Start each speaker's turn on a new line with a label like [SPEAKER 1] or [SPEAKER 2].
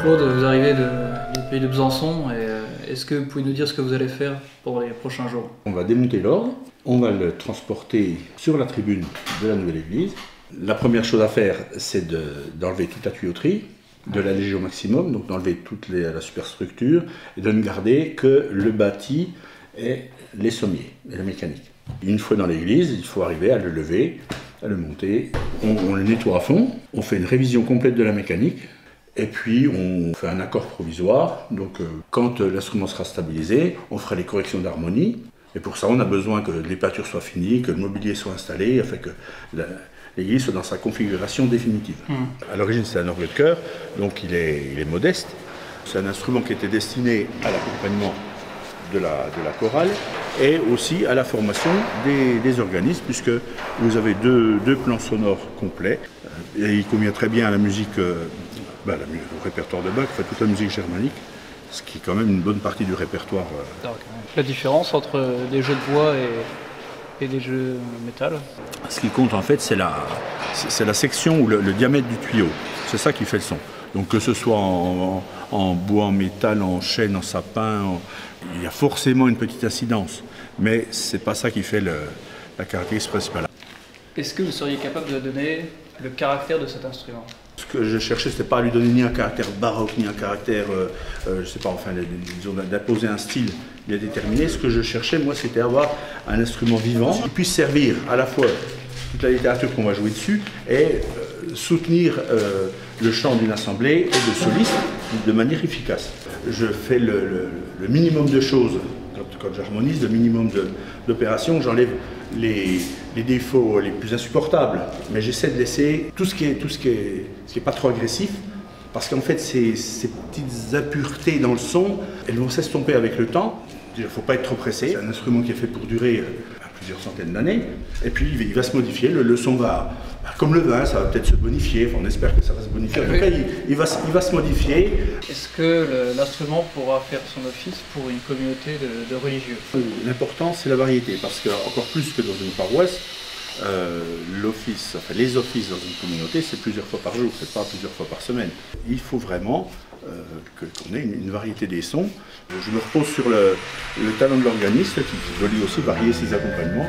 [SPEAKER 1] Claude, vous arrivez du pays de Besançon, et est-ce que vous pouvez nous dire ce que vous allez faire pour les prochains jours?
[SPEAKER 2] On va démonter l'orgue, on va le transporter sur la tribune de la nouvelle église. La première chose à faire, c'est d'enlever toute la tuyauterie, de l'alléger au maximum, donc d'enlever toute la superstructure et de ne garder que le bâti et les sommiers et la mécanique. Une fois dans l'église, il faut arriver à le lever, à le monter. On le nettoie à fond, on fait une révision complète de la mécanique et puis on fait un accord provisoire. Donc quand l'instrument sera stabilisé, on fera les corrections d'harmonie. Et pour ça, on a besoin que les peintures soient finies, que le mobilier soit installé, afin que l'église soit dans sa configuration définitive. À l'origine, c'est un orgue de chœur, donc il est modeste. C'est un instrument qui était destiné à l'accompagnement de la chorale et aussi à la formation des organistes, puisque vous avez deux plans sonores complets. Et il convient très bien à la musique, au répertoire de Bach, enfin, toute la musique germanique, ce qui est quand même une bonne partie du répertoire.
[SPEAKER 1] La différence entre des jeux de bois et des jeux métal?
[SPEAKER 2] Ce qui compte en fait, c'est la section ou le diamètre du tuyau. C'est ça qui fait le son. Donc que ce soit en bois, en métal, en chêne, en sapin, il y a forcément une petite incidence. Mais c'est pas ça qui fait la caractéristique principale.
[SPEAKER 1] Est-ce que vous seriez capable de donner le caractère de cet instrument?
[SPEAKER 2] Ce que je cherchais, c'était pas à lui donner ni un caractère baroque, ni un caractère, je sais pas, enfin, disons, d'imposer un style bien déterminé. Ce que je cherchais, moi, c'était avoir un instrument vivant qui puisse servir à la fois toute la littérature qu'on va jouer dessus et soutenir le chant d'une assemblée et de solistes de manière efficace. Je fais le minimum de choses quand j'harmonise, le minimum d'opérations, j'enlève les défauts les plus insupportables, mais j'essaie de laisser tout ce qui est pas trop agressif, parce qu'en fait ces petites impuretés dans le son, elles vont s'estomper avec le temps. Il ne faut pas être trop pressé. C'est un instrument qui est fait pour durer plusieurs centaines d'années, et puis il va se modifier, le son va, comme le vin, ça va peut-être se bonifier, enfin, on espère que ça va se bonifier, en tout cas il va se modifier.
[SPEAKER 1] Est-ce que l'instrument pourra faire son office pour une communauté de religieux?
[SPEAKER 2] L'important, c'est la variété, parce que encore plus que dans une paroisse, les offices dans une communauté, c'est plusieurs fois par jour, c'est pas plusieurs fois par semaine. Il faut vraiment qu'on ait une variété des sons. Je me repose sur le talent de l'organiste qui doit lui aussi varier ses accompagnements.